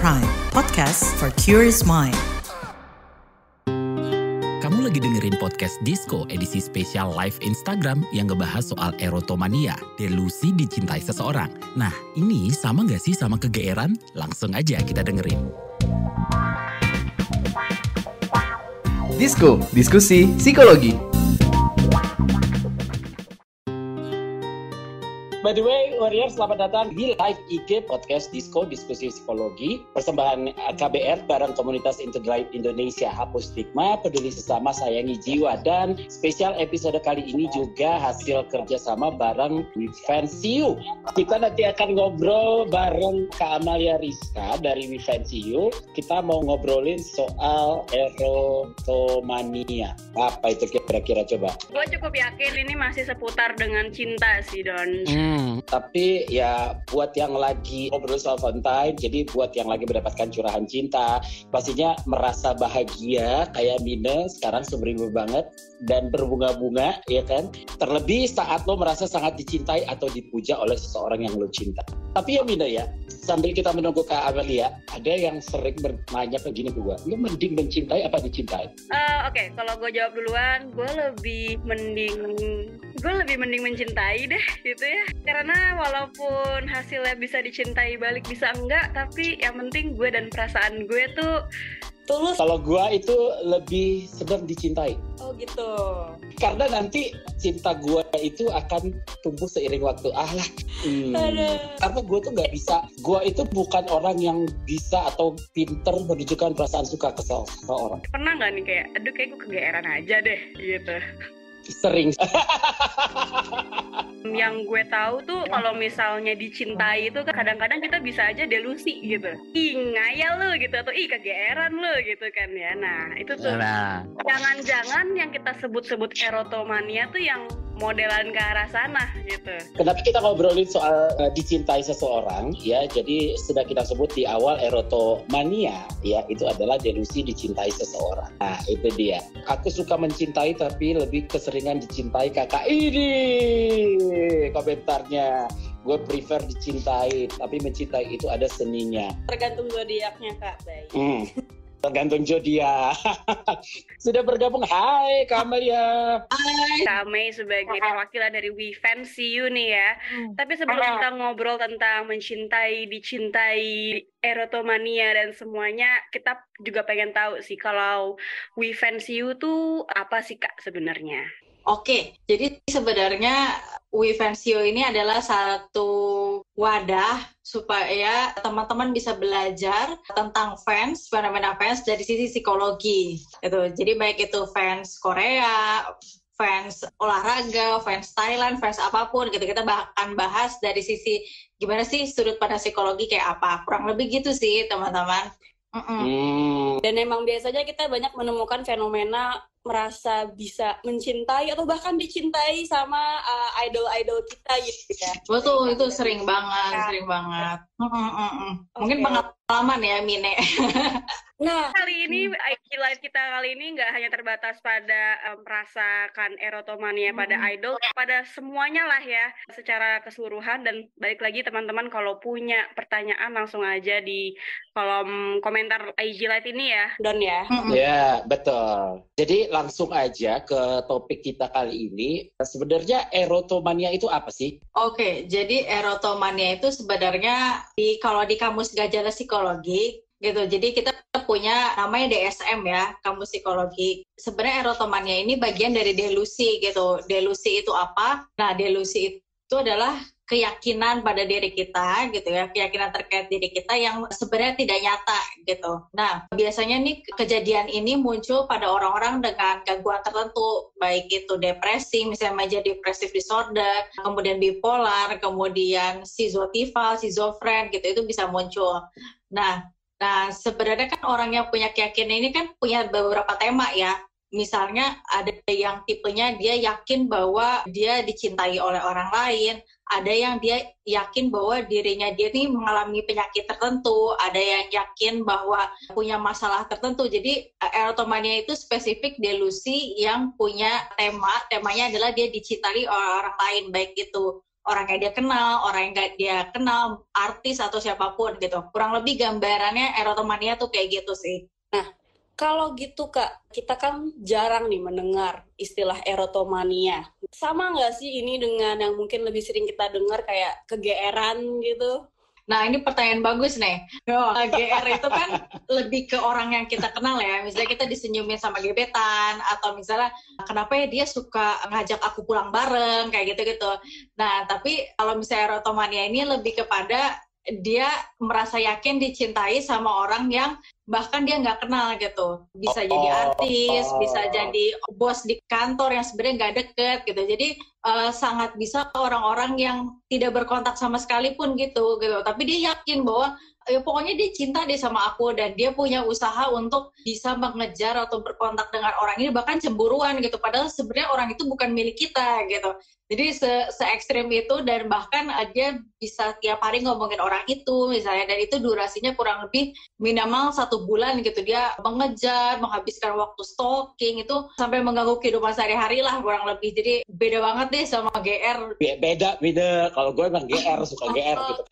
Prime, podcast for curious mind. Kamu lagi dengerin podcast Disco edisi spesial live Instagram yang ngebahas soal erotomania, delusi dicintai seseorang. Nah, ini sama gak sih sama kegeeran? Langsung aja kita dengerin. Disco, diskusi psikologi. By the way, Warriors, selamat datang di live IG podcast Disco, Diskusi Psikologi. Persembahan KBR bareng komunitas Integrate Indonesia. Hapus stigma, peduli sesama, sayangi jiwa. Dan spesial episode kali ini juga hasil kerjasama bareng We Fancy You. Kita nanti akan ngobrol bareng Kak Amalia Rizka dari We Fancy You. Kita mau ngobrolin soal erotomania. Apa itu kira-kira coba? Gue cukup yakin ini masih seputar dengan cinta sih, Don. Tapi ya buat yang lagi ngobrol soal Valentine, jadi buat yang lagi mendapatkan curahan cinta, pastinya merasa bahagia kayak Mine sekarang sumringguh banget dan berbunga-bunga, ya kan? Terlebih saat lo merasa sangat dicintai atau dipuja oleh seseorang yang lo cinta. Tapi ya Mine ya, sambil kita menunggu Kak Amelia, ada yang sering bertanya begini ke gue, lo mending mencintai apa dicintai? Oke, kalau gue jawab duluan, gue lebih mending mencintai deh gitu ya. Karena walaupun hasilnya bisa dicintai balik bisa enggak, tapi yang penting gue dan perasaan gue tuh tulus. Kalau gue itu lebih sedang dicintai. Oh gitu. Karena nanti cinta gue itu akan tumbuh seiring waktu. Karena gue tuh nggak bisa. Gue itu bukan orang yang bisa atau pinter menunjukkan perasaan suka ke seseorang. Pernah nggak nih kayak, aduh kayak gue kegeeran aja deh gitu. Sering. Yang gue tahu tuh kalau misalnya dicintai itu kadang-kadang kita bisa aja delusi gitu. Ih ngayal lu gitu, atau ih kegeeran lu gitu kan ya. Nah itu tuh jangan-jangan yang kita sebut-sebut erotomania tuh yang modelan ke arah sana gitu. Kenapa kita ngobrolin soal dicintai seseorang ya? Jadi sudah kita sebut di awal erotomania ya, itu adalah delusi dicintai seseorang. Nah itu dia. Aku suka mencintai tapi lebih keseringan dicintai kakak ini komentarnya. Gue prefer dicintai tapi mencintai itu ada seninya. Tergantung zodiaknya Kak Bay. Tergantung zodiak. Sudah bergabung. Hai Kak Amalia. Hai. Kak Mei sebagai perwakilan dari We Fancy You nih ya. Tapi sebelum kita ngobrol tentang mencintai, dicintai, erotomania dan semuanya, kita juga pengen tahu sih kalau We Fancy You tuh apa sih Kak sebenarnya? Oke, jadi sebenarnya We Fancy You ini adalah satu wadah supaya teman-teman bisa belajar tentang fenomena fans dari sisi psikologi. Gitu. Jadi baik itu fans Korea, fans olahraga, fans Thailand, fans apapun gitu. Kita akan bahas dari sisi gimana sih sudut pandang psikologi kayak apa. Kurang lebih gitu sih teman-teman. Dan emang biasanya kita banyak menemukan fenomena merasa bisa mencintai atau bahkan dicintai sama idol-idol kita gitu ya. Betul, itu sering banget. Mungkin pengalaman ya Mine. Nah, kali ini IG Live kita kali ini nggak hanya terbatas pada merasakan erotomania pada idol, pada semuanya lah ya, secara keseluruhan. Dan balik lagi teman-teman kalau punya pertanyaan langsung aja di kolom komentar IG Live ini ya, Don ya. Ya, betul. Jadi langsung aja ke topik kita kali ini. Sebenarnya erotomania itu apa sih? Oke, jadi erotomania itu sebenarnya kalau di kamus Gajah Psikologi gitu. Jadi kita punya namanya DSM ya, kamus psikologi. Sebenarnya erotomania ini bagian dari delusi gitu. Delusi itu apa? Nah, delusi itu adalah keyakinan pada diri kita gitu ya, keyakinan terkait diri kita yang sebenarnya tidak nyata gitu. Nah, biasanya nih kejadian ini muncul pada orang-orang dengan gangguan tertentu, baik itu depresi, misalnya major depressive disorder, kemudian bipolar, kemudian schizotypal, schizofren gitu, itu bisa muncul. Nah, sebenarnya kan orang yang punya keyakinan ini kan punya beberapa tema ya. Misalnya ada yang tipenya dia yakin bahwa dia dicintai oleh orang lain, ada yang dia yakin bahwa dirinya dia ini mengalami penyakit tertentu, ada yang yakin bahwa punya masalah tertentu. Jadi erotomania itu spesifik delusi yang punya temanya adalah dia dicintai oleh orang lain, baik itu orang yang dia kenal, orang yang gak dia kenal, artis atau siapapun gitu. Kurang lebih gambarannya erotomania tuh kayak gitu sih. Kalau gitu Kak, kita kan jarang nih mendengar istilah erotomania. Sama nggak sih ini dengan yang mungkin lebih sering kita dengar kayak kegeeran gitu? Nah, ini pertanyaan bagus nih. GR itu kan lebih ke orang yang kita kenal ya. Misalnya kita disenyumin sama gebetan, atau misalnya kenapa ya dia suka ngajak aku pulang bareng, kayak gitu-gitu. Nah, tapi kalau misalnya erotomania ini lebih kepada dia merasa yakin dicintai sama orang yang bahkan dia nggak kenal gitu. Bisa jadi artis, bisa jadi bos di kantor yang sebenarnya nggak deket gitu. Jadi sangat bisa orang-orang yang tidak berkontak sama sekali pun gitu. Tapi dia yakin bahwa ya pokoknya dia cinta deh sama aku, dan dia punya usaha untuk bisa mengejar atau berkontak dengan orang ini, bahkan cemburuan gitu. Padahal sebenarnya orang itu bukan milik kita gitu. Jadi se-ekstrim itu, dan bahkan dia bisa tiap hari ngomongin orang itu misalnya, dan itu durasinya kurang lebih minimal 1 bulan gitu. Dia mengejar, menghabiskan waktu stalking itu sampai mengganggu kehidupan sehari-hari lah kurang lebih. Jadi beda banget deh sama GR. Beda. Kalau gue emang GR, suka GR gitu.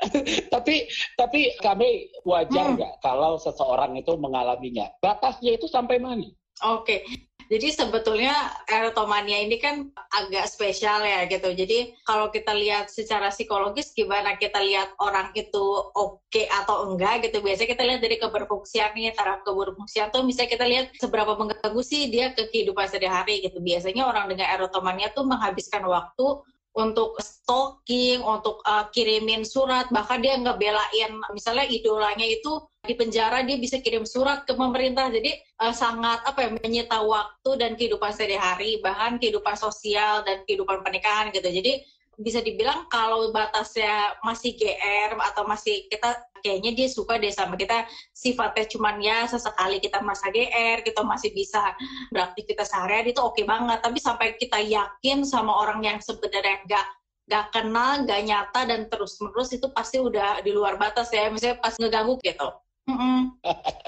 Tapi kami wajar nggak kalau seseorang itu mengalaminya? Batasnya itu sampai mana? Oke. Jadi sebetulnya erotomania ini kan agak spesial ya gitu. Jadi kalau kita lihat secara psikologis, gimana kita lihat orang itu oke atau enggak gitu. Biasanya kita lihat dari keberfungsiannya, taraf keberfungsian tuh misalnya kita lihat seberapa mengganggu sih dia ke kehidupan sehari-hari gitu. Biasanya orang dengan erotomania tuh menghabiskan waktu untuk stalking, untuk kirimin surat, bahkan dia ngebelain misalnya idolanya itu di penjara, dia bisa kirim surat ke pemerintah. Jadi sangat menyita waktu dan kehidupan sehari-hari, bahkan kehidupan sosial dan kehidupan pernikahan gitu. Jadi bisa dibilang kalau batasnya masih GR atau masih kita kayaknya dia suka deh sama kita, sifatnya cuman ya sesekali kita masa GR, kita masih bisa beraktivitas sehari-hari, itu oke banget. Tapi sampai kita yakin sama orang yang sebenarnya nggak kenal, nggak nyata, dan terus-menerus, itu pasti udah di luar batas ya. Misalnya pas ngeganggu gitu.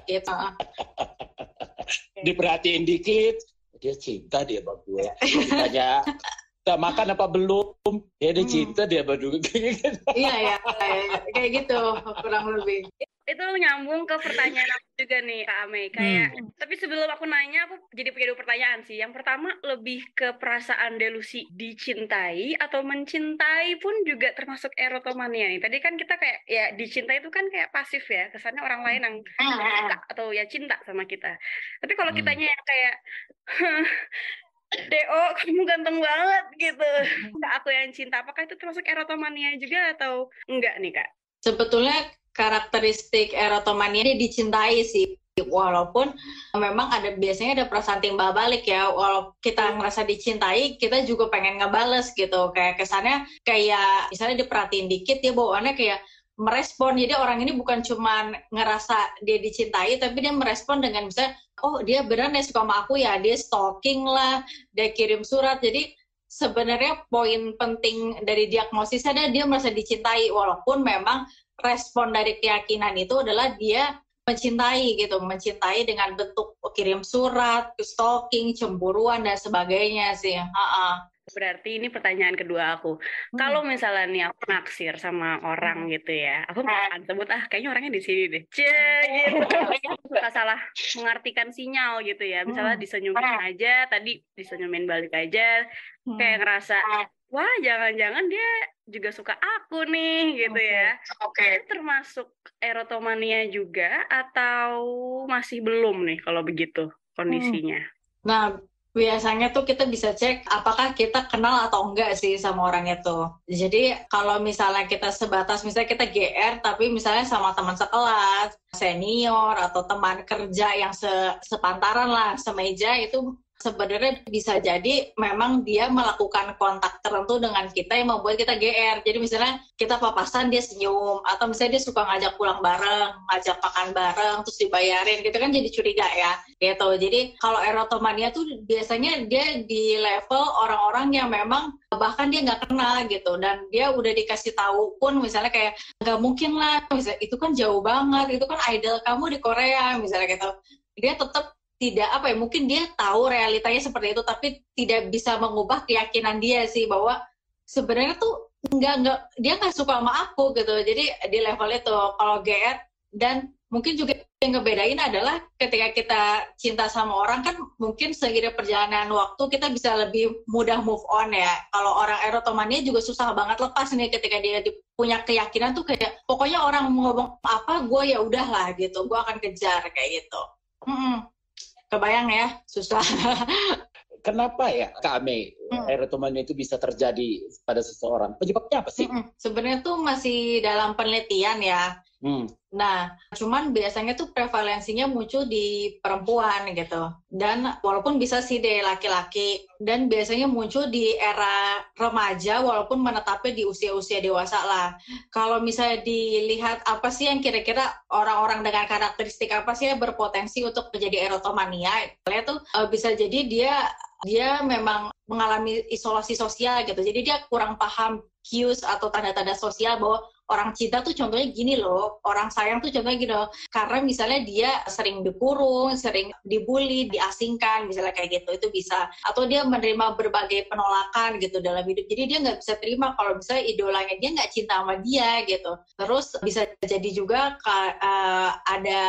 Gitu. Diperhatiin dikit, dia cinta dia sama gue. Ditanya, udah makan apa belum? Ya dia cinta dia berdua. Iya, kayak gitu kurang lebih. Itu nyambung ke pertanyaan aku juga nih Kak Ame. Kayak tapi sebelum aku nanya, aku jadi punya 2 pertanyaan sih. Yang pertama, lebih ke perasaan delusi dicintai atau mencintai pun juga termasuk erotomania nih. Tadi kan kita kayak ya dicintai itu kan kayak pasif ya, kesannya orang lain yang suka atau ya cinta sama kita. Tapi kalau kitanya yang kayak Deo, kamu ganteng banget gitu, aku yang cinta, apakah itu termasuk erotomania juga atau enggak nih Kak? Sebetulnya karakteristik erotomania ini dicintai sih, walaupun memang biasanya ada perasaan timbal balik ya. Walau kita ngerasa dicintai, kita juga pengen ngebales gitu. Kayak kesannya kayak misalnya diperhatiin dikit, dia bawaannya kayak merespon. Jadi orang ini bukan cuma ngerasa dia dicintai, tapi dia merespon dengan misalnya, oh dia beneran ya suka sama aku ya, dia stalking lah, dia kirim surat. Jadi sebenarnya poin penting dari diagnosisnya adalah dia merasa dicintai, walaupun memang respon dari keyakinan itu adalah dia mencintai gitu, mencintai dengan bentuk kirim surat, stalking, cemburuan dan sebagainya sih. Berarti ini pertanyaan kedua aku. Kalau misalnya nih aku naksir sama orang gitu ya, aku nggak akan sebut kayaknya orangnya di sini deh. Gitu. Nggak salah mengartikan sinyal gitu ya. Misalnya disenyumin aja, tadi disenyumin balik aja, kayak ngerasa wah jangan-jangan dia juga suka aku nih gitu ya. Itu termasuk erotomania juga atau masih belum nih kalau begitu kondisinya? Nah, biasanya tuh kita bisa cek apakah kita kenal atau enggak sih sama orang itu. Jadi kalau misalnya kita sebatas, misalnya kita GR tapi misalnya sama teman sekelas, senior atau teman kerja yang sepantaran lah, semeja, itu sebenarnya bisa jadi memang dia melakukan kontak tertentu dengan kita yang membuat kita GR. Jadi misalnya kita papasan, dia senyum, atau misalnya dia suka ngajak pulang bareng, ngajak makan bareng, terus dibayarin, gitu kan jadi curiga ya. Gitu. Jadi kalau erotomania tuh biasanya dia di level orang-orang yang memang bahkan dia nggak kenal gitu, dan dia udah dikasih tahu pun misalnya kayak nggak mungkin lah, misalnya itu kan jauh banget, itu kan idol kamu di Korea misalnya gitu. Dia tetap tidak mungkin dia tahu realitanya seperti itu, tapi tidak bisa mengubah keyakinan dia sih bahwa sebenarnya tuh enggak dia nggak suka sama aku gitu. Jadi di level itu kalau GR. Dan mungkin juga yang ngebedain adalah ketika kita cinta sama orang kan mungkin seiring perjalanan waktu kita bisa lebih mudah move on ya. Kalau orang erotomania juga susah banget lepas nih ketika dia punya keyakinan tuh kayak pokoknya orang mau ngomong apa gue ya udahlah gitu, gue akan kejar kayak gitu. Kebayang ya, susah. Kenapa ya Kak Ame erotomania itu bisa terjadi pada seseorang? Penyebabnya apa sih? Sebenarnya tuh masih dalam penelitian ya. Nah, cuman biasanya tuh prevalensinya muncul di perempuan gitu. Dan walaupun bisa sih di laki-laki. Dan biasanya muncul di era remaja walaupun menetapnya di usia-usia dewasa lah. Kalau misalnya dilihat apa sih yang kira-kira orang-orang dengan karakteristik apa sih yang berpotensi untuk menjadi erotomania. Misalnya tuh bisa jadi dia memang mengalami isolasi sosial gitu. Jadi dia kurang paham cues atau tanda-tanda sosial bahwa orang cinta tuh contohnya gini loh, orang sayang tuh contohnya gini loh. Karena misalnya dia sering dikurung, sering dibully, diasingkan, misalnya kayak gitu, itu bisa. Atau dia menerima berbagai penolakan gitu dalam hidup. Jadi dia nggak bisa terima kalau misalnya idolanya dia nggak cinta sama dia gitu. Terus bisa jadi juga ada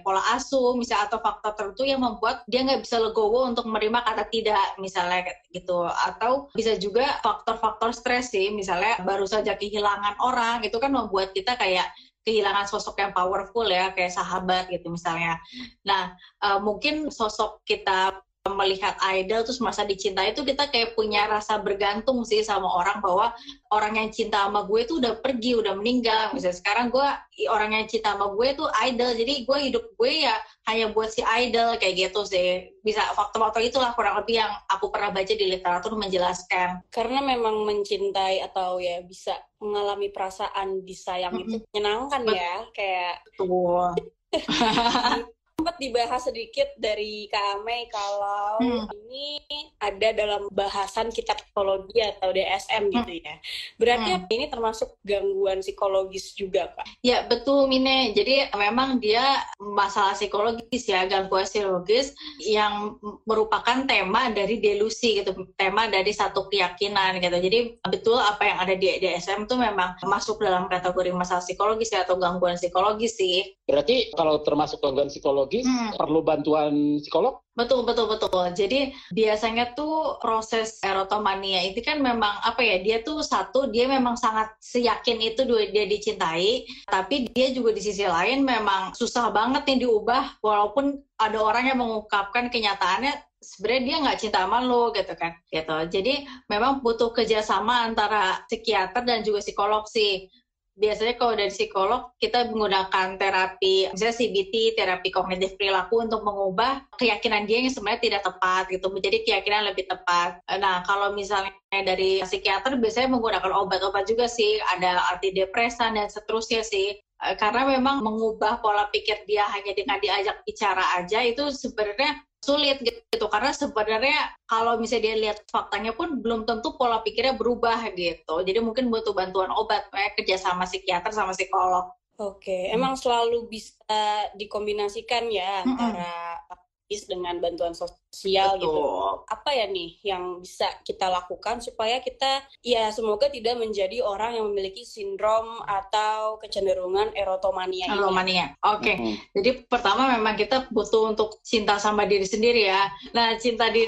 pola asuh misalnya atau faktor tertentu yang membuat dia nggak bisa legowo untuk menerima kata tidak misalnya gitu. Atau bisa juga faktor-faktor stres sih, misalnya baru saja kehilangan orang itu kan membuat kita kayak kehilangan sosok yang powerful ya, kayak sahabat gitu misalnya. Nah, mungkin sosok kita melihat idol terus merasa dicintai itu kita kayak punya rasa bergantung sih sama orang, bahwa orang yang cinta sama gue tuh udah pergi, udah meninggal. Misalnya sekarang orang yang cinta sama gue tuh idol, jadi gue hidup gue ya hanya buat si idol kayak gitu sih. Bisa faktor-faktor itulah kurang lebih yang aku pernah baca di literatur menjelaskan. Karena memang mencintai atau ya bisa mengalami perasaan disayang itu menyenangkan ya, kayak sempat dibahas sedikit dari Kak Ame kalau ini ada dalam bahasan kitab psikologi atau DSM gitu ya. Berarti ini termasuk gangguan psikologis juga, Kak? Ya, betul, Mine. Jadi memang dia masalah psikologis ya, gangguan psikologis yang merupakan tema dari delusi gitu, tema dari satu keyakinan gitu. Jadi betul apa yang ada di DSM itu memang masuk dalam kategori masalah psikologis ya, atau gangguan psikologis sih. Berarti kalau termasuk gangguan psikologis perlu bantuan psikolog? Betul. Jadi biasanya tuh proses erotomania itu kan memang dia tuh dia memang sangat yakin itu dia dicintai, tapi dia juga di sisi lain memang susah banget nih diubah, walaupun ada orang yang mengungkapkan kenyataannya sebenarnya dia nggak cinta sama lo gitu kan. Gitu. Jadi memang butuh kerjasama antara psikiater dan juga psikolog sih. Biasanya kalau dari psikolog kita menggunakan terapi misalnya CBT, terapi kognitif perilaku untuk mengubah keyakinan dia yang sebenarnya tidak tepat gitu menjadi keyakinan lebih tepat. Nah, kalau misalnya dari psikiater biasanya menggunakan obat-obat juga sih, ada antidepresan dan seterusnya sih. Karena memang mengubah pola pikir dia hanya dengan diajak bicara aja itu sebenarnya sulit gitu, karena sebenarnya kalau misalnya dia lihat faktanya pun belum tentu pola pikirnya berubah gitu. Jadi mungkin butuh bantuan obat, kerja sama psikiater sama psikolog. Oke, emang selalu bisa dikombinasikan ya antara dengan bantuan sosial. Betul. Gitu. Apa ya nih yang bisa kita lakukan supaya kita ya semoga tidak menjadi orang yang memiliki sindrom atau kecenderungan erotomania. Oke. Jadi pertama memang kita butuh untuk cinta sama diri sendiri ya. Nah,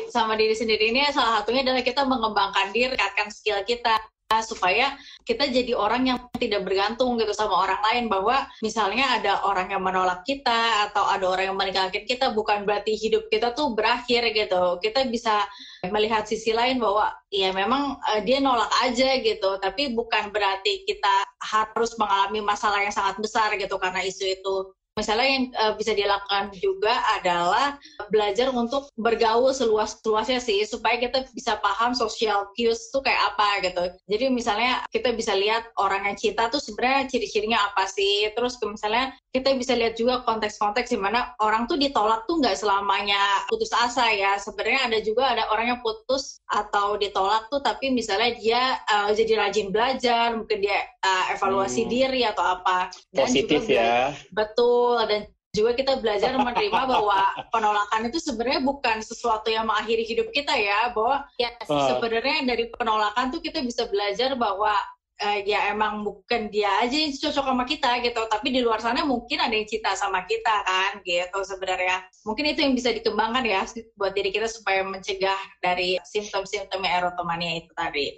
sama diri sendiri ini salah satunya adalah kita mengembangkan diri, meningkatkan skill kita supaya kita jadi orang yang tidak bergantung gitu sama orang lain, bahwa misalnya ada orang yang menolak kita atau ada orang yang meninggalkan kita bukan berarti hidup kita tuh berakhir gitu. Kita bisa melihat sisi lain bahwa ya memang dia nolak aja gitu, tapi bukan berarti kita harus mengalami masalah yang sangat besar gitu karena isu itu. Misalnya yang bisa dilakukan juga adalah belajar untuk bergaul seluas-luasnya sih, supaya kita bisa paham social cues tuh kayak apa gitu. Jadi misalnya kita bisa lihat orang yang cinta tuh sebenarnya ciri-cirinya apa sih. Terus misalnya kita bisa lihat juga konteks-konteks di mana orang tuh ditolak tuh nggak selamanya putus asa ya. Sebenarnya ada orang yang putus atau ditolak tuh tapi misalnya dia jadi rajin belajar, mungkin dia evaluasi diri atau apa. Dan positif juga ya. Betul. Dan juga kita belajar menerima bahwa penolakan itu sebenarnya bukan sesuatu yang mengakhiri hidup kita ya, bahwa sebenarnya dari penolakan tuh kita bisa belajar bahwa ya emang bukan dia aja yang cocok sama kita gitu, tapi di luar sana mungkin ada yang cinta sama kita kan gitu sebenarnya. Mungkin itu yang bisa dikembangkan ya buat diri kita supaya mencegah dari simptom-simptom erotomania itu tadi.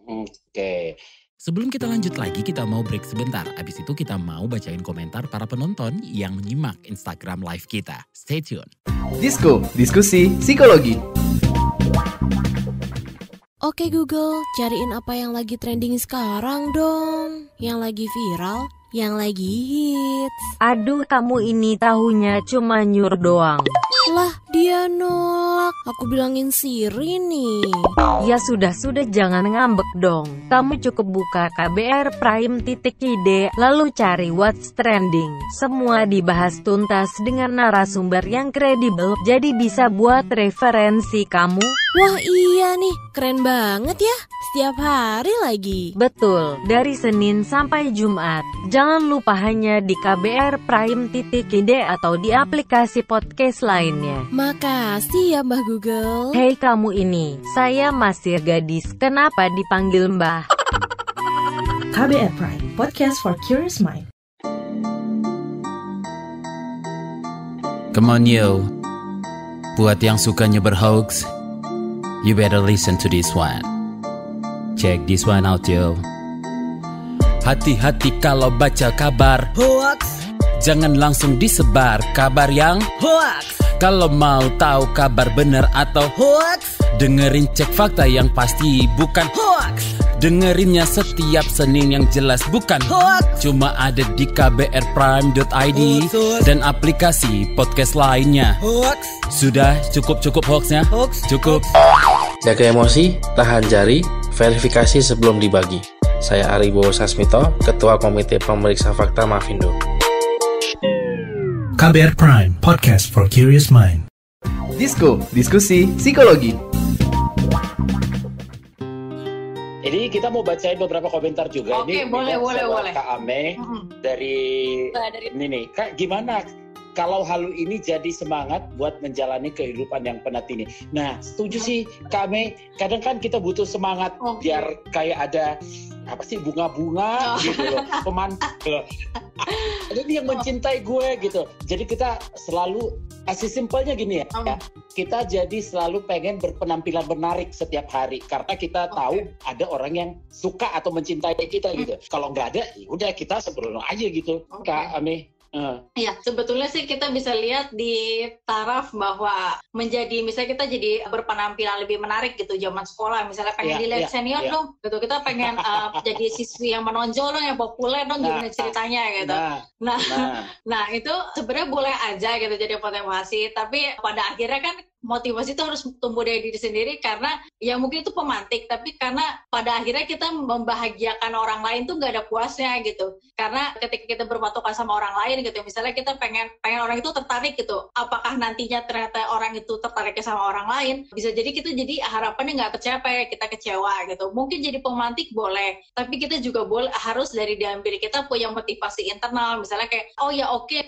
Oke. Sebelum kita lanjut lagi, kita mau break sebentar. Abis itu kita mau bacain komentar para penonton yang menyimak Instagram live kita. Stay tune. Disko, diskusi psikologi. Oke Google, cariin apa yang lagi trending sekarang dong. Yang lagi viral, yang lagi hits. Aduh, kamu ini tahunya cuma nyur doang. Lah, dia nolak. Aku bilangin Siri nih. Ya sudah jangan ngambek dong. Kamu cukup buka KBR Prime.id, lalu cari What's Trending. Semua dibahas tuntas dengan narasumber yang kredibel, jadi bisa buat referensi kamu. Wah iya nih, keren banget ya. Setiap hari lagi. Betul, dari Senin sampai Jumat. Jangan lupa hanya di KBR Prime.id atau di aplikasi podcast lainnya. Makasih ya Mbah Google. Hei kamu ini, saya masih gadis, kenapa dipanggil Mbah? KBR Prime, podcast for curious mind. Come on yo, buat yang suka nyebar hoax, you better listen to this one. Check this one out yo. Hati-hati kalau baca kabar Hoax, jangan langsung disebar kabar yang hoax, kalau mau tahu kabar benar atau hoax, dengerin cek fakta yang pasti bukan hoax, dengerinnya setiap Senin yang jelas bukan hoax. cuma ada di kbrprime.id dan aplikasi podcast lainnya. Hoax, Sudah cukup hoaxnya? hoax, Cukup. Jaga emosi, tahan jari, verifikasi sebelum dibagi. Saya Ari Bowo Sasmito, Ketua Komite Pemeriksa Fakta Mafindo. KBR Prime, podcast for curious mind. Disko, diskusi psikologi. Jadi kita mau bacain beberapa komentar juga. Oke, ini boleh. Kak Ame dari ini nih. Kak, gimana kalau halu ini jadi semangat buat menjalani kehidupan yang penat ini? Nah, setuju sih Kak Ame. Kadang kan kita butuh semangat biar kayak ada apa sih bunga-bunga gitu loh, ada yang mencintai gue gitu. Jadi kita selalu simpelnya gini ya, kita jadi selalu pengen berpenampilan menarik setiap hari karena kita tahu ada orang yang suka atau mencintai kita gitu. Kalau nggak ada, ya udah kita sembrono aja gitu, Kak Ame. Ya, sebetulnya sih kita bisa lihat di taraf bahwa misalnya kita jadi berpenampilan lebih menarik gitu zaman sekolah, misalnya pengen dilihat senior dong, gitu. Kita pengen jadi siswi yang menonjol dong, yang populer dong, gimana ceritanya gitu. Nah itu sebenarnya boleh aja gitu jadi motivasi, tapi pada akhirnya kan motivasi itu harus tumbuh dari diri sendiri karena ya mungkin itu pemantik, tapi karena pada akhirnya kita membahagiakan orang lain tuh nggak ada puasnya gitu. Karena ketika kita berpatokan sama orang lain gitu, misalnya kita pengen orang itu tertarik gitu, apakah nantinya ternyata orang itu tertariknya sama orang lain, bisa jadi kita jadi harapannya nggak tercapai, kita kecewa gitu. Mungkin jadi pemantik boleh, tapi kita juga harus dari dalam diri kita punya motivasi internal, misalnya kayak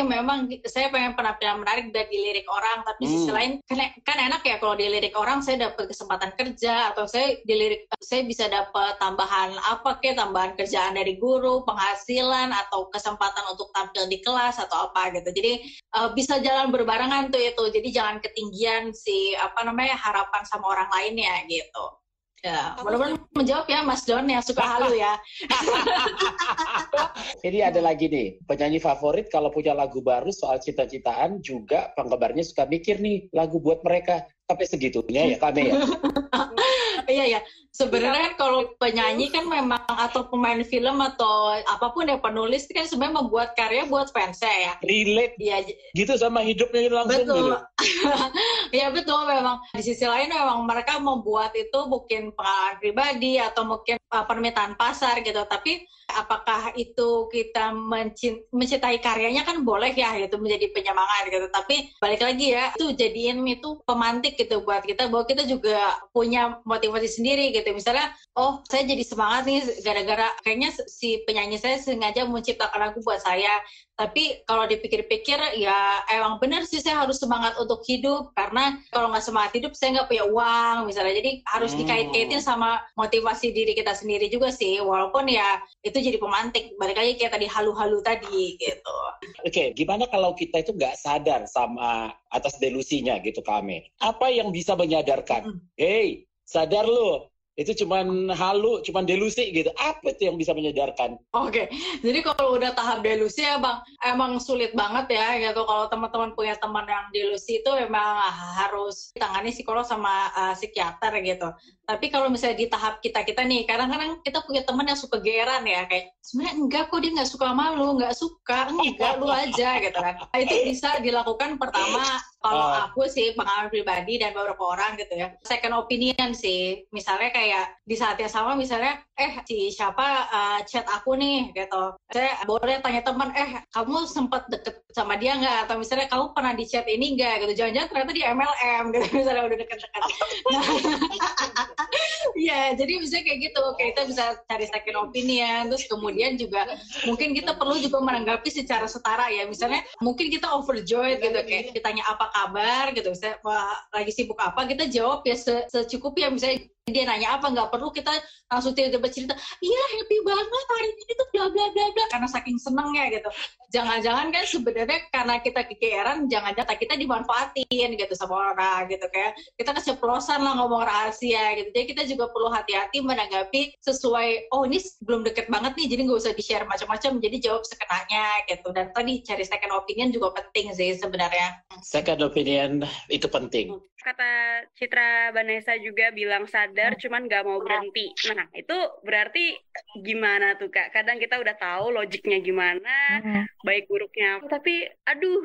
memang saya pengen penampilan menarik dan dilirik orang, tapi sisi lain kan enak ya kalau dilirik orang saya dapat kesempatan kerja, atau saya bisa dapat tambahan kerjaan dari guru, penghasilan, atau kesempatan untuk tampil di kelas atau apa gitu. Jadi bisa jalan berbarengan tuh itu. Jadi jangan ketinggian harapan sama orang lainnya gitu. Ya, mudah-mudahan menjawab ya Mas Don yang suka halu ya. Ini ada lagi nih, penyanyi favorit kalau punya lagu baru soal cita-citaan juga penggemarnya suka mikir nih lagu buat mereka. Sampai segitunya ya Kame ya? Iya. Sebenarnya kalau penyanyi kan memang, atau pemain film atau apapun ya, penulis kan sebenarnya membuat karya buat fansnya ya. Relate ya, gitu sama hidupnya langsung. Betul. Gitu. Iya betul, memang di sisi lain memang mereka membuat itu mungkin pengalaman pribadi atau mungkin permintaan pasar gitu. Tapi apakah itu kita mencintai karyanya kan boleh ya, itu menjadi penyemangat gitu. Tapi balik lagi ya, itu jadiin itu pemantik gitu buat kita, bahwa kita juga punya motivasi sendiri gitu. Misalnya, saya jadi semangat nih gara-gara kayaknya si penyanyi saya sengaja menciptakan lagu buat saya. Tapi kalau dipikir-pikir ya emang benar sih saya harus semangat untuk hidup, karena kalau nggak semangat hidup saya nggak punya uang misalnya. Jadi harus dikait-kaitin sama motivasi diri kita sendiri juga sih, walaupun ya itu jadi pemantik, balik lagi kayak tadi halu-halu tadi gitu. Oke, gimana kalau kita itu nggak sadar sama atas delusinya gitu Kak Ame? Apa yang bisa menyadarkan? Hey, sadar lo, itu cuman halu, cuman delusi gitu. Apa itu yang bisa menyadarkan? Oke, jadi kalau udah tahap delusi ya Bang, emang sulit banget ya gitu. Kalau teman-teman punya teman yang delusi itu memang harus ditangani psikolog sama psikiater gitu. Tapi kalau misalnya di tahap kita nih, kadang-kadang kita punya teman yang suka geeran ya, kayak sebenarnya enggak kok dia nggak suka sama lu, nggak suka, enggak lu aja gitu kan. Nah, itu bisa dilakukan pertama kalau aku sih pengalaman pribadi dan beberapa orang gitu ya, second opinion sih. Misalnya kayak di saat yang sama misalnya si siapa chat aku nih gitu, saya boleh tanya teman, kamu sempat deket sama dia nggak, atau misalnya kamu pernah di chat ini nggak gitu, jangan-jangan ternyata di MLM gitu misalnya udah deket-deket. Nah, ya jadi misalnya kayak gitu, kita bisa cari second opinion. Terus kemudian juga mungkin kita perlu juga menanggapi secara setara ya, misalnya mungkin kita overjoyed gitu, kayak ditanya apa kabar gitu, misalnya lagi sibuk apa, kita jawab ya secukupnya. Misalnya dia nanya apa, nggak perlu kita langsung tiba-tiba cerita, iya happy banget hari ini tuh bla bla bla bla, karena saking senengnya gitu. Jangan-jangan kan sebenarnya karena kita kegeeran, jangan-jangan kita dimanfaatin gitu sama orang gitu, kayak kita keceplosan lah ngomong rahasia gitu. Jadi kita juga perlu hati-hati menanggapi sesuai, oh ini belum deket banget nih, jadi nggak usah di-share macam-macam, jadi jawab sekenanya gitu. Dan tadi cari second opinion juga penting sih sebenarnya. Second opinion itu penting. Kata Citra Vanessa juga bilang sadar cuman nggak mau berhenti. Nah itu berarti gimana tuh Kak? Kadang kita udah tahu logiknya gimana, baik buruknya, tapi aduh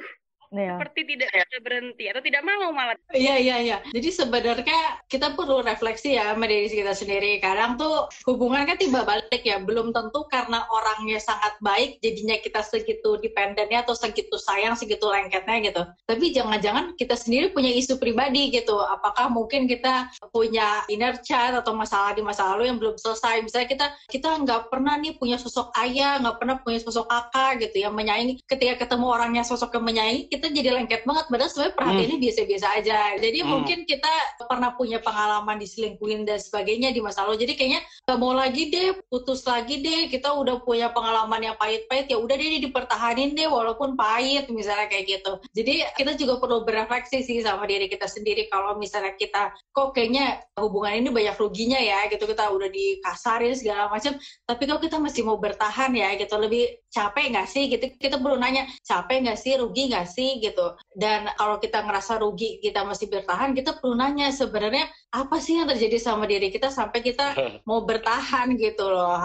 seperti tidak bisa berhenti atau tidak mau malah. Iya. Jadi sebenarnya kita perlu refleksi ya sama diri kita sendiri. Kadang tuh hubungan kan timbal balik ya. Belum tentu karena orangnya sangat baik jadinya kita segitu dependennya atau segitu sayang, segitu lengketnya gitu. Tapi jangan-jangan kita sendiri punya isu pribadi gitu. Apakah mungkin kita punya inner child atau masalah di masa lalu yang belum selesai. Misalnya kita nggak pernah nih punya sosok ayah, nggak pernah punya sosok kakak gitu yang menyayangi. Ketika ketemu orangnya sosok yang menyayangi, kita jadi lengket banget, padahal sebenarnya perhatiannya biasa-biasa aja. Jadi mungkin kita pernah punya pengalaman diselingkuhin dan sebagainya di masa lalu, jadi kayaknya gak mau lagi deh, putus lagi deh, kita udah punya pengalaman yang pahit-pahit, ya udah deh dipertahanin deh walaupun pahit misalnya kayak gitu. Jadi kita juga perlu berefleksi sih sama diri kita sendiri, kalau misalnya kita kok kayaknya hubungan ini banyak ruginya ya gitu, kita udah dikasarin segala macam, tapi kok kita masih mau bertahan ya gitu, lebih capek nggak sih gitu. Kita perlu nanya, capek nggak sih, rugi nggak sih gitu. Dan kalau kita ngerasa rugi kita masih bertahan, kita perlu nanya sebenarnya apa sih yang terjadi sama diri kita sampai kita mau bertahan gitu loh,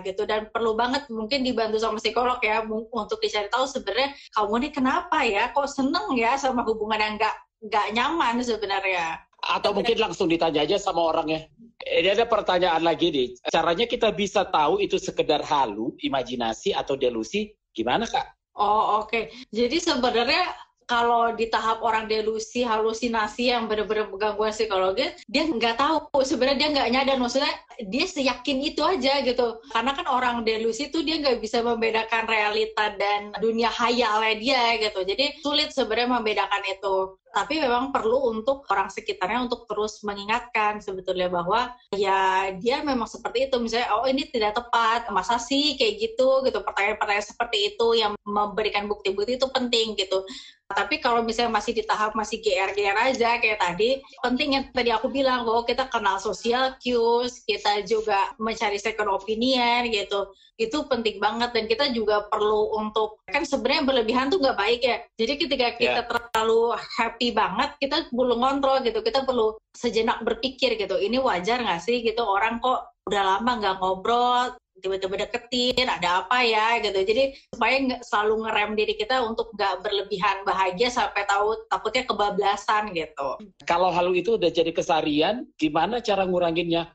gitu. Dan perlu banget mungkin dibantu sama psikolog ya untuk dicari tahu sebenarnya kamu nih kenapa ya, kok seneng ya sama hubungan yang nggak nyaman sebenarnya. Atau mungkin langsung ditanya aja sama orangnya. Ini ada pertanyaan lagi nih. Caranya kita bisa tahu itu sekedar halu, imajinasi atau delusi, gimana Kak? Oh oke. Jadi sebenarnya kalau di tahap orang delusi, halusinasi yang benar-benar gangguan psikologi, dia nggak tahu, sebenarnya dia nggak nyadar, maksudnya dia seyakin itu aja gitu. Karena kan orang delusi itu dia nggak bisa membedakan realita dan dunia hayalnya dia gitu. Jadi sulit sebenarnya membedakan itu. Tapi memang perlu untuk orang sekitarnya untuk terus mengingatkan sebetulnya bahwa ya dia memang seperti itu. Misalnya, oh ini tidak tepat, masa sih kayak gitu, pertanyaan-pertanyaan seperti itu yang memberikan bukti-bukti itu penting gitu. Tapi kalau misalnya masih di tahap masih GR-GR aja kayak tadi, penting yang tadi aku bilang bahwa kita kenal social cues, kita juga mencari second opinion gitu. Itu penting banget, dan kita juga perlu untuk, kan sebenarnya berlebihan tuh nggak baik ya. Jadi ketika kita terlalu happy banget, kita perlu ngontrol gitu, kita perlu sejenak berpikir gitu, ini wajar nggak sih gitu, orang kok udah lama nggak ngobrol, tiba-tiba deketin, ada apa ya gitu. Jadi supaya selalu ngerem diri kita untuk nggak berlebihan bahagia sampai takutnya kebablasan gitu. Kalau halu itu udah jadi keseharian, gimana cara nguranginnya?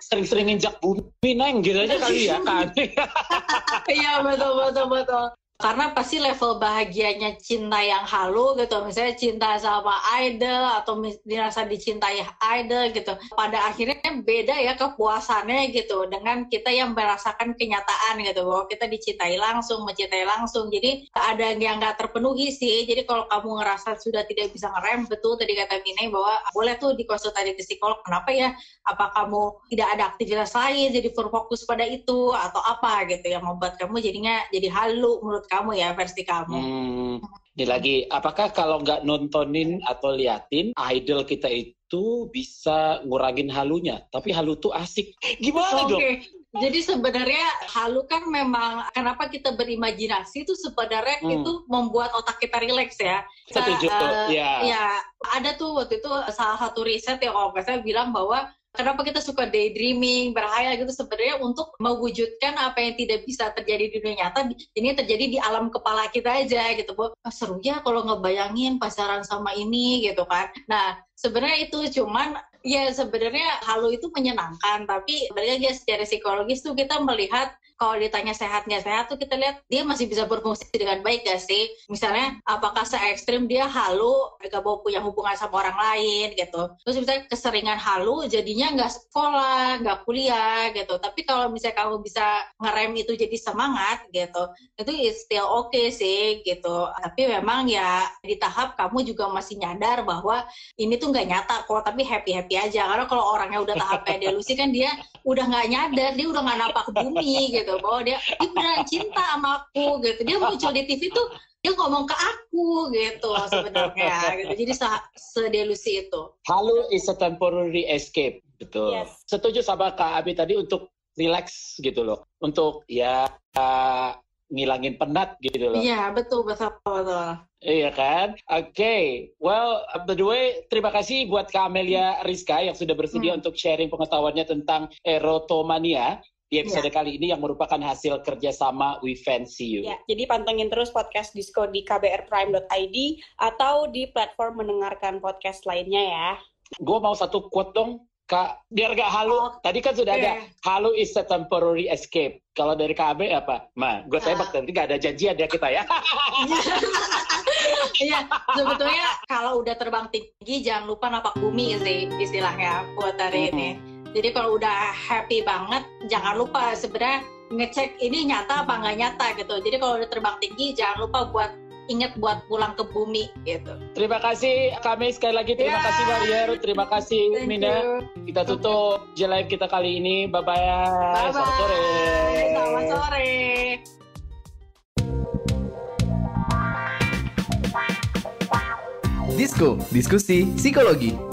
Sering-sering injak bumi neng gitu aja kali ya kan. Iya betul. Karena pasti level bahagianya cinta yang halu gitu, misalnya cinta sama idol atau dirasa dicintai idol gitu, pada akhirnya beda ya kepuasannya gitu dengan kita yang merasakan kenyataan gitu, bahwa kita dicintai langsung, mencintai langsung. Jadi ada yang nggak terpenuhi sih. Jadi kalau kamu ngerasa sudah tidak bisa ngerem, betul tadi kata Mine bahwa boleh tuh dikonsultasi ke psikolog. Kenapa ya? Apa kamu tidak ada aktivitas lain, jadi berfokus pada itu atau apa gitu yang membuat kamu jadinya jadi halu menurut kamu ya, versi kamu. Ini lagi, apakah kalau nggak nontonin atau liatin idol kita itu bisa ngurangin halunya? Tapi halu tuh asik. Gimana dong? Jadi sebenarnya halu kan memang kenapa kita berimajinasi itu sebenarnya itu membuat otak kita rileks ya. Setuju. Ya, ada tuh waktu itu salah satu riset yang saya bilang bahwa kenapa kita suka daydreaming, berhayal gitu sebenarnya untuk mewujudkan apa yang tidak bisa terjadi di dunia nyata, ini terjadi di alam kepala kita aja gitu. Seru ya kalau ngebayangin pacaran sama ini gitu kan. Nah, sebenarnya itu cuman ya sebenarnya halu itu menyenangkan, tapi sebenarnya secara psikologis tuh kita melihat kalau ditanya sehat nggak sehat tuh kita lihat dia masih bisa berfungsi dengan baik gak sih? Misalnya apakah se-ekstrim dia halu gak mau punya hubungan sama orang lain gitu. Terus misalnya keseringan halu jadinya nggak sekolah, nggak kuliah gitu. Tapi kalau misalnya kamu bisa ngerem itu jadi semangat gitu, itu still okay sih gitu. Tapi memang ya di tahap kamu juga masih nyadar bahwa ini tuh nggak nyata kok, tapi happy-happy aja. Karena kalau orangnya udah tahap kayak delusi kan dia udah nggak nyadar, dia udah nggak napak bumi gitu, bahwa dia beneran cinta sama aku gitu. Dia muncul di TV tuh dia ngomong ke aku gitu sebenarnya gitu. Jadi sedelusi itu. Halu is a temporary escape, betul. Yes. Setuju sama Kak Abi tadi untuk relax gitu loh, untuk ya ngilangin penat gitu loh. Iya, betul. Iya kan? Oke. Well, by the way, terima kasih buat Kak Amelia Rizka yang sudah bersedia untuk sharing pengetahuannya tentang erotomania di episode kali ini yang merupakan hasil kerjasama We Fancy You. Ya, jadi pantengin terus podcast Disko di kbrprime.id atau di platform mendengarkan podcast lainnya ya. Gue mau satu quote dong, Kak, biar gak halu. Tadi kan sudah ada, halu is a temporary escape. Kalau dari KB apa? Gue tebak nanti gak ada janjian ya kita ya. Iya, sebetulnya kalau udah terbang tinggi jangan lupa napak bumi sih istilahnya buat hari ini. Jadi kalau udah happy banget jangan lupa sebenarnya ngecek ini nyata apa nggak nyata gitu. Jadi kalau udah terbang tinggi jangan lupa ingat buat pulang ke bumi gitu. Terima kasih kami sekali lagi, terima kasih Marier, terima kasih Mina. Kita tutup live kita kali ini. Bye-bye. Selamat sore. Selamat sore. Disko, diskusi psikologi.